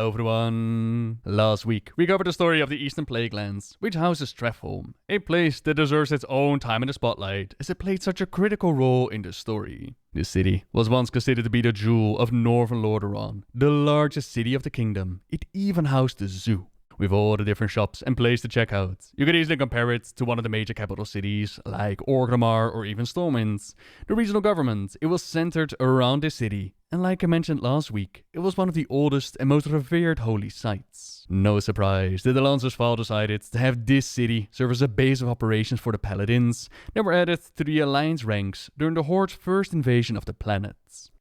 Hello everyone! Last week, we covered the story of the Eastern Plaguelands, which houses Stratholme, a place that deserves its own time in the spotlight as it played such a critical role in the story. This city was once considered to be the jewel of northern Lordaeron, the largest city of the kingdom. It even housed a zoo, with all the different shops and places to check out. You could easily compare it to one of the major capital cities, like Orgrimmar or even Stormwind. The regional government, it was centered around this city, and like I mentioned last week, it was one of the oldest and most revered holy sites. No surprise that the Lancersfall decided to have this city serve as a base of operations for the Paladins that were added to the Alliance ranks during the Horde's first invasion of the planet.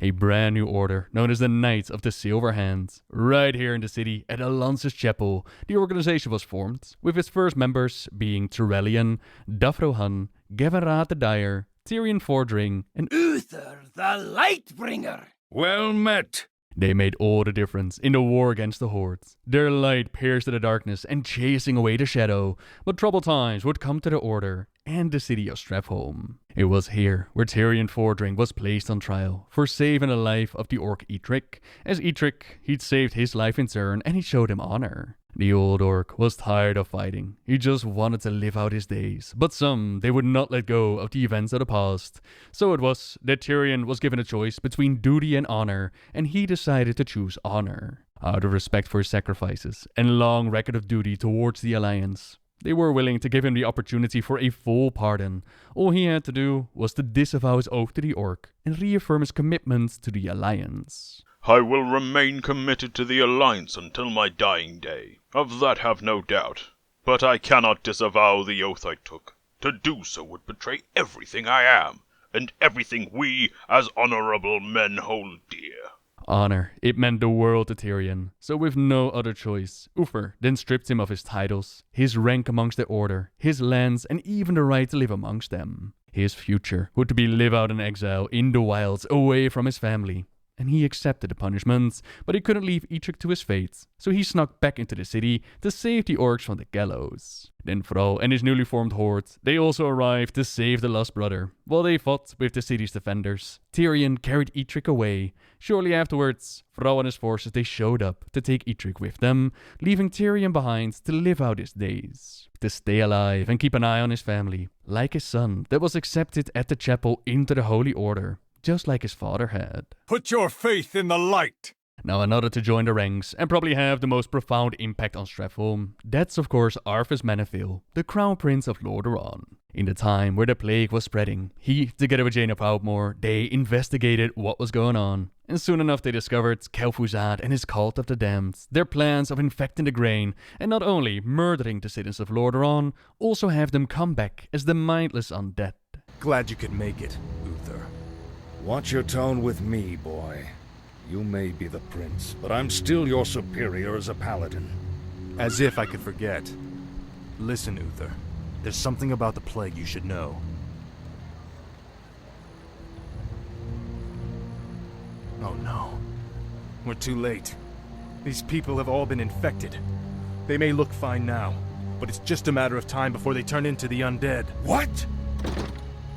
A brand new order known as the Knights of the Silver Hand. Right here in the city at the Lance's Chapel, the organization was formed, with its first members being Tirion, Dafrohan, Gevenraad the Dyer, Tirion Fordring, and Uther the Lightbringer. Well met. They made all the difference in the war against the Horde. Their light pierced the darkness and chasing away the shadow, but troubled times would come to the Order and the city of Stratholme. It was here where Tirion Fordring was placed on trial for saving the life of the orc Eitric, as Eitric, he'd saved his life in turn and he showed him honor. The old orc was tired of fighting. He just wanted to live out his days. But some, they would not let go of the events of the past. So it was that Tirion was given a choice between duty and honor, and he decided to choose honor. Out of respect for his sacrifices and long record of duty towards the Alliance, they were willing to give him the opportunity for a full pardon. All he had to do was to disavow his oath to the orc and reaffirm his commitment to the Alliance. I will remain committed to the Alliance until my dying day. Of that have no doubt. But I cannot disavow the oath I took. To do so would betray everything I am, and everything we, as honorable men, hold dear. Honor, it meant the world to Tirion, so with no other choice, Uther then stripped him of his titles, his rank amongst the Order, his lands, and even the right to live amongst them. His future would to be live out in exile in the wilds, away from his family. And he accepted the punishment, but he couldn't leave Eitric to his fate, so he snuck back into the city to save the orcs from the gallows. Then Thrall and his newly formed horde, they also arrived to save the lost brother. While they fought with the city's defenders, Tirion carried Eitric away. Shortly afterwards, Thrall and his forces, they showed up to take Eitric with them, leaving Tirion behind to live out his days. To stay alive and keep an eye on his family, like his son that was accepted at the chapel into the Holy Order, just like his father had. Put your faith in the light! Now another to join the ranks and probably have the most profound impact on Stratholme. That's of course Arthas Menethil, the Crown Prince of Lordaeron. In the time where the plague was spreading, he, together with Jaina Proudmoore, they investigated what was going on. And soon enough they discovered kel'thuzad and his cult of the damned, their plans of infecting the grain, and not only murdering the citizens of Lordaeron, also have them come back as the mindless undead. Glad you could make it, Uther. Watch your tone with me, boy. You may be the prince, but I'm still your superior as a paladin. As if I could forget. Listen, Uther. There's something about the plague you should know. Oh no. We're too late. These people have all been infected. They may look fine now, but it's just a matter of time before they turn into the undead. What?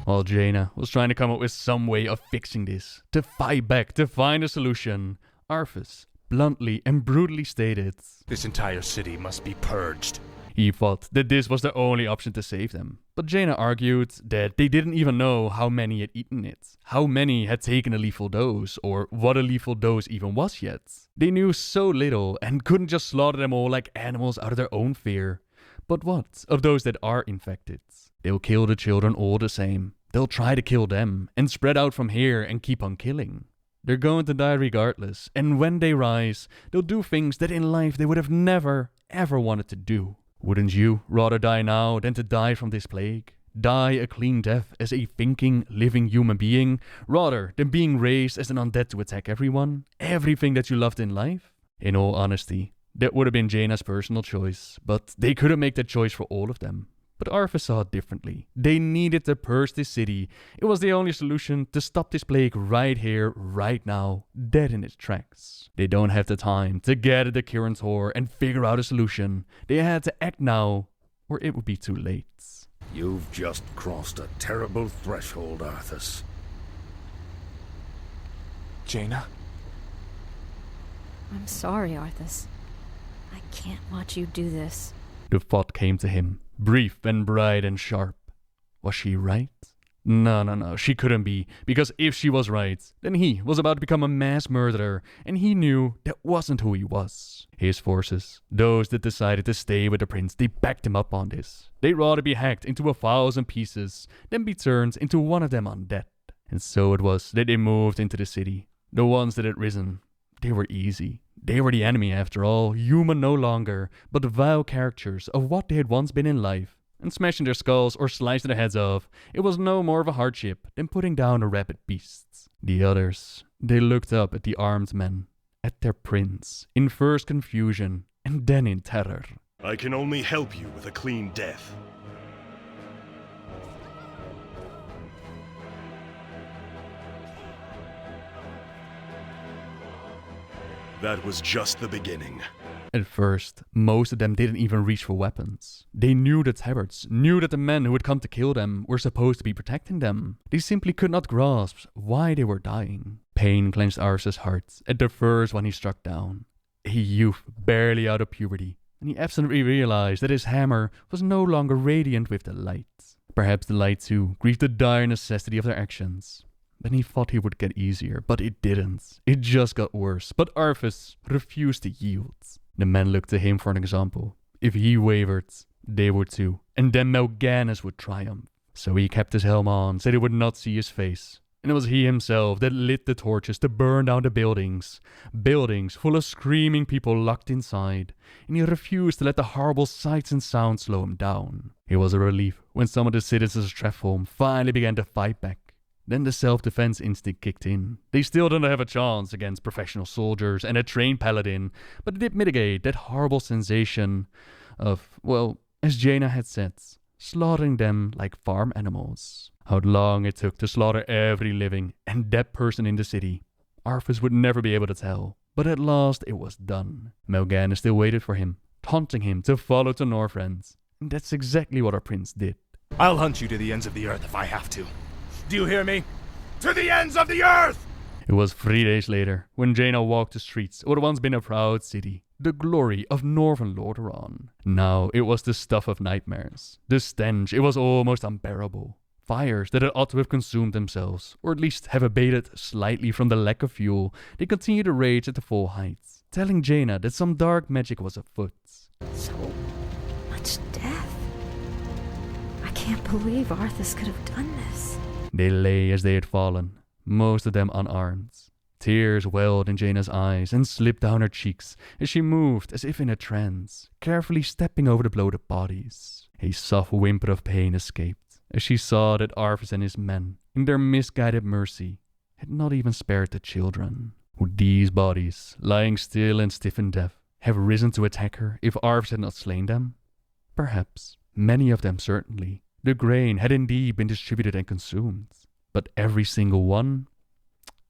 While Jaina was trying to come up with some way of fixing this, to fight back, to find a solution, Arthas bluntly and brutally stated, This entire city must be purged. He thought that this was the only option to save them. But Jaina argued that they didn't even know how many had eaten it, how many had taken a lethal dose, or what a lethal dose even was yet. They knew so little and couldn't just slaughter them all like animals out of their own fear. But what of those that are infected? They'll kill the children all the same. They'll try to kill them and spread out from here and keep on killing. They're going to die regardless, and when they rise, they'll do things that in life they would have never, ever wanted to do. Wouldn't you rather die now than to die from this plague? Die a clean death as a thinking, living human being, rather than being raised as an undead to attack everyone, everything that you loved in life? In all honesty, that would have been Jaina's personal choice, but they couldn't make that choice for all of them. But Arthas saw it differently. They needed to purge this city. It was the only solution to stop this plague right here, right now, dead in its tracks. They don't have the time to gather the Kirin Tor and figure out a solution. They had to act now, or it would be too late. You've just crossed a terrible threshold, Arthas. Jaina? I'm sorry, Arthas. I can't watch you do this. The thought came to him, brief and bright and sharp. Was she right? No, she couldn't be, because if she was right, then he was about to become a mass murderer, and he knew that wasn't who he was. His forces, those that decided to stay with the prince, they backed him up on this. They'd rather be hacked into 1,000 pieces than be turned into one of them undead. And so it was that they moved into the city. The ones that had risen, they were easy. They were the enemy after all, human no longer, but vile characters of what they had once been in life. And smashing their skulls or slicing their heads off, it was no more of a hardship than putting down the rabid beasts. The others, they looked up at the armed men, at their prince, in first confusion, and then in terror. I can only help you with a clean death. That was just the beginning. At first, most of them didn't even reach for weapons. They knew the tabards, knew that the men who had come to kill them were supposed to be protecting them. They simply could not grasp why they were dying. Pain clenched Arthas' heart at the first one he struck down. A youth barely out of puberty, and he absolutely realized that his hammer was no longer radiant with the light. Perhaps the light too grieved the dire necessity of their actions. Then he thought he would get easier, but it didn't. It just got worse, but Arthas refused to yield. The men looked to him for an example. If he wavered, they would too, and then Mal'Ganis would triumph. So he kept his helm on, so they would not see his face. And it was he himself that lit the torches to burn down the buildings. Buildings full of screaming people locked inside, and he refused to let the horrible sights and sounds slow him down. It was a relief when some of the citizens of Stratholme finally began to fight back. Then the self-defense instinct kicked in. They still didn't have a chance against professional soldiers and a trained paladin, but it did mitigate that horrible sensation of, well, as Jaina had said, slaughtering them like farm animals. How long it took to slaughter every living and dead person in the city, Arthas would never be able to tell. But at last it was done. Mal'Ganis still waited for him, taunting him to follow to Northrend. And that's exactly what our prince did. I'll hunt you to the ends of the earth if I have to. Do you hear me? To the ends of the earth! It was 3 days later when Jaina walked the streets of what had once been a proud city, the glory of northern Lordaeron. Now it was the stuff of nightmares. The stench, it was almost unbearable. Fires that had ought to have consumed themselves, or at least have abated slightly from the lack of fuel, they continued to rage at the full heights, telling Jaina that some dark magic was afoot. So much death. I can't believe Arthas could have done this. They lay as they had fallen, most of them unarmed. Tears welled in Jaina's eyes and slipped down her cheeks as she moved as if in a trance, carefully stepping over the bloated bodies. A soft whimper of pain escaped as she saw that Arthas and his men, in their misguided mercy, had not even spared the children. Would these bodies, lying still and stiff in death, have risen to attack her if Arthas had not slain them? Perhaps. Many of them certainly. The grain had indeed been distributed and consumed, but every single one,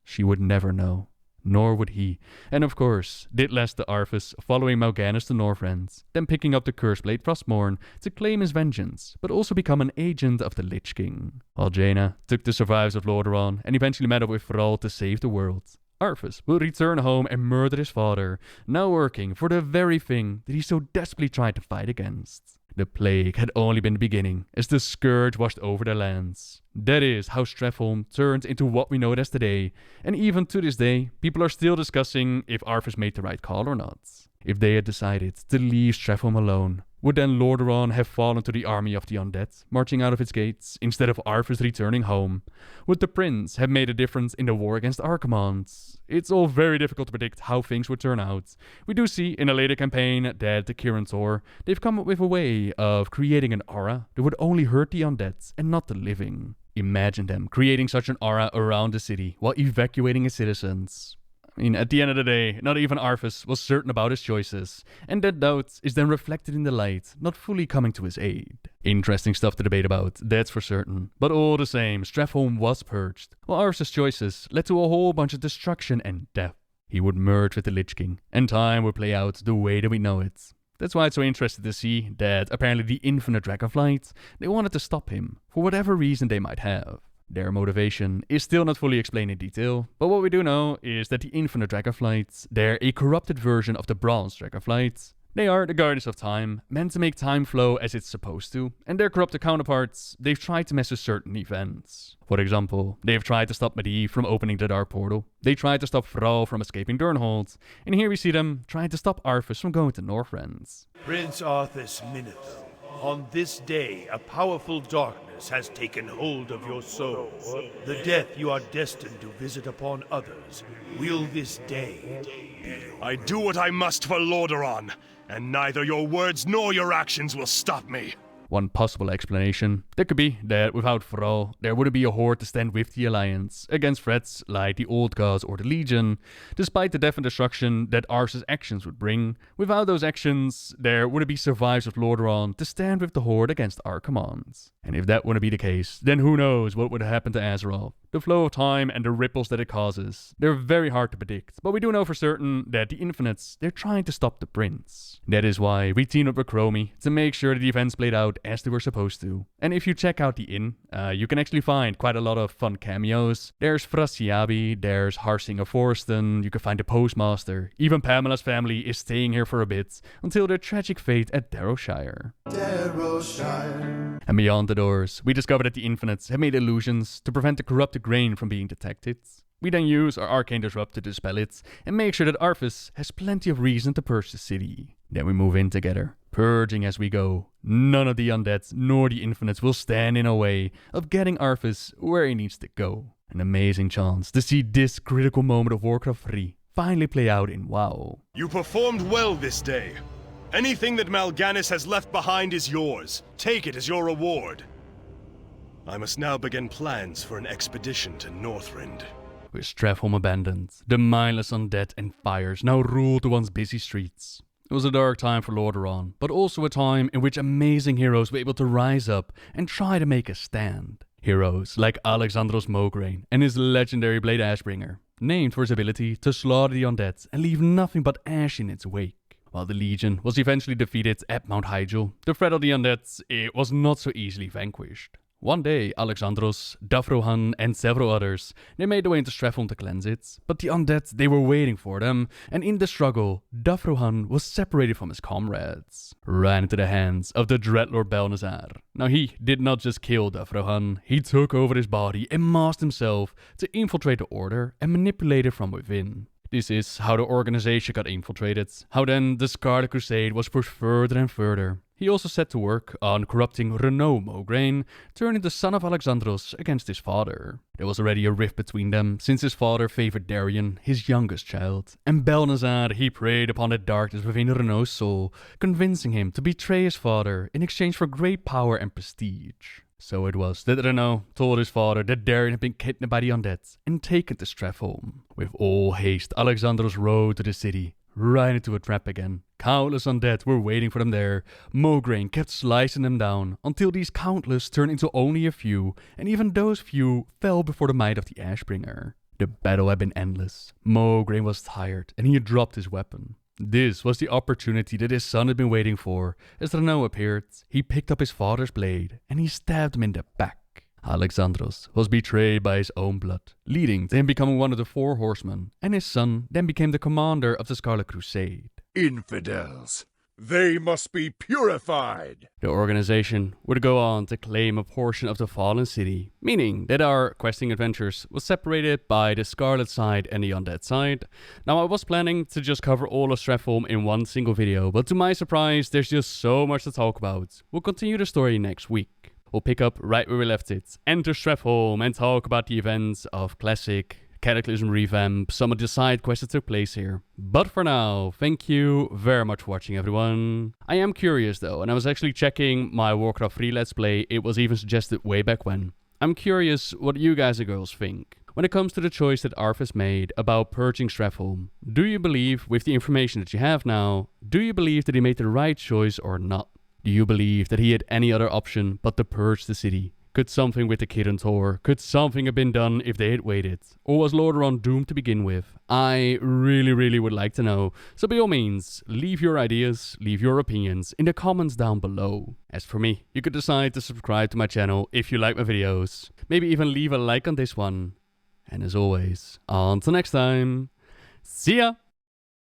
she would never know, nor would he, and of course, did less to Arthas following Mal'Ganis to Northrend, then picking up the cursed blade Frostmourne to claim his vengeance, but also become an agent of the Lich King. While Jaina took the survivors of Lordaeron and eventually met up with Thrall to save the world, Arthas will return home and murder his father, now working for the very thing that he so desperately tried to fight against. The plague had only been the beginning, as the scourge washed over the lands. That is how Stratholme turned into what we know it as today, and even to this day, people are still discussing if Arthas made the right call or not. If they had decided to leave Stratholme alone, would then Lordaeron have fallen to the army of the undead, marching out of its gates, instead of Arthas returning home? Would the prince have made a difference in the war against Archimonde? It's all very difficult to predict how things would turn out. We do see in a later campaign that the Kirin they've come up with a way of creating an aura that would only hurt the undead and not the living. Imagine them creating such an aura around the city while evacuating its citizens. I mean, at the end of the day, not even Arthas was certain about his choices, and that doubt is then reflected in the light, not fully coming to his aid. Interesting stuff to debate about, that's for certain. But all the same, Stratholme was purged, while Arthas' choices led to a whole bunch of destruction and death. He would merge with the Lich King, and time would play out the way that we know it. That's why it's so interesting to see that apparently the Infinite Dragonflight, they wanted to stop him, for whatever reason they might have. Their motivation is still not fully explained in detail, but what we do know is that the Infinite Dragonflight, they're a corrupted version of the Bronze Dragonflight, They are the Guardians of Time, meant to make time flow as it's supposed to, and their corrupted counterparts, they've tried to mess with certain events. For example, they've tried to stop Medivh from opening the Dark Portal, they tried to stop Thrall from escaping Durnhold, and here we see them trying to stop Arthas from going to Northrend. Prince Arthas Minithil, on this day a powerful darkness has taken hold of your soul. The death you are destined to visit upon others will this day be. I do what I must for Lordaeron, and neither your words nor your actions will stop me. One possible explanation, that could be that without Thrall, there wouldn't be a horde to stand with the Alliance against threats like the Old Gods or the Legion. Despite the death and destruction that Arthas' actions would bring, without those actions, there wouldn't be survivors of Lordaeron to stand with the horde against our commands. And if that wouldn't be the case, then who knows what would happen to Azeroth. The flow of time and the ripples that it causes, they're very hard to predict, but we do know for certain that the Infinites, they're trying to stop the Prince. That is why we teamed up with Chromie to make sure that the events played out as they were supposed to. And if you check out the inn, you can actually find quite a lot of fun cameos. There's Thrasiabi, there's Harsing of Forston, you can find the Postmaster, even Pamela's family is staying here for a bit until their tragic fate at Darrowshire. And beyond the doors, we discover that the Infinites have made illusions to prevent the corrupted grain from being detected. We then use our Arcane Disrupt to dispel it and make sure that Arthas has plenty of reason to purge the city. Then we move in together, purging as we go. None of the undead nor the Infinites will stand in our way of getting Arthas where he needs to go. An amazing chance to see this critical moment of Warcraft 3 finally play out in WoW. You performed well this day. Anything that Mal'Ganis has left behind is yours. Take it as your reward. I must now begin plans for an expedition to Northrend. With Stratholme abandoned, the mindless undead and fires now ruled the once busy streets. It was a dark time for Lordaeron, but also a time in which amazing heroes were able to rise up and try to make a stand. Heroes like Alexandros Mograine and his legendary Blade Ashbringer, named for his ability to slaughter the undead and leave nothing but ash in its wake. While the Legion was eventually defeated at Mount Hyjal, the threat of the undead, it was not so easily vanquished. One day, Alexandros, Davrohan, and several others, they made their way into Stratholme to cleanse it, but the undead, they were waiting for them, and in the struggle, Davrohan was separated from his comrades, ran into the hands of the Dreadlord Belnazar. Now he did not just kill Davrohan, he took over his body and masked himself to infiltrate the Order and manipulate it from within. This is how the organization got infiltrated, how then the Scarlet Crusade was pushed further and further. He also set to work on corrupting Renaud Mograine, turning the son of Alexandros against his father. There was already a rift between them, since his father favored Tirion, his youngest child, and Belnazar, he preyed upon the darkness within Renaud's soul, convincing him to betray his father in exchange for great power and prestige. So it was that Renaud told his father that Tirion had been kidnapped by the undead and taken to Stratholme. With all haste, Alexandros rode to the city, right into a trap again. Countless undead were waiting for them there. Mograine kept slicing them down, until these countless turned into only a few, and even those few fell before the might of the Ashbringer. The battle had been endless. Mograine was tired, and he had dropped his weapon. This was the opportunity that his son had been waiting for. As Renaud appeared, he picked up his father's blade, and he stabbed him in the back. Alexandros was betrayed by his own blood, leading to him becoming one of the 4 horsemen, and his son then became the commander of the Scarlet Crusade. Infidels. They must be purified. The organization would go on to claim a portion of the fallen city, meaning that our questing adventures was separated by the Scarlet side and the Undead side. Now, I was planning to just cover all of Stratholme in one single video, but to my surprise, there's just so much to talk about. We'll continue the story next week. We'll pick up right where we left it, enter Stratholme, and talk about the events of Classic, Cataclysm Revamp, some of the side quests that took place here. But for now, thank you very much for watching, everyone. I am curious though, and I was actually checking my Warcraft 3 Let's Play. It was even suggested way back when. I'm curious what you guys and girls think. When it comes to the choice that Arthas made about purging Stratholme, do you believe, with the information that you have now, do you believe that he made the right choice or not? Do you believe that he had any other option but to purge the city? Could something with the Kirin Tor, could something have been done if they had waited? Or was Lordaeron doomed to begin with? I really would like to know. So by all means, leave your ideas, leave your opinions in the comments down below. As for me, you could decide to subscribe to my channel if you like my videos. Maybe even leave a like on this one. And as always, until next time, see ya!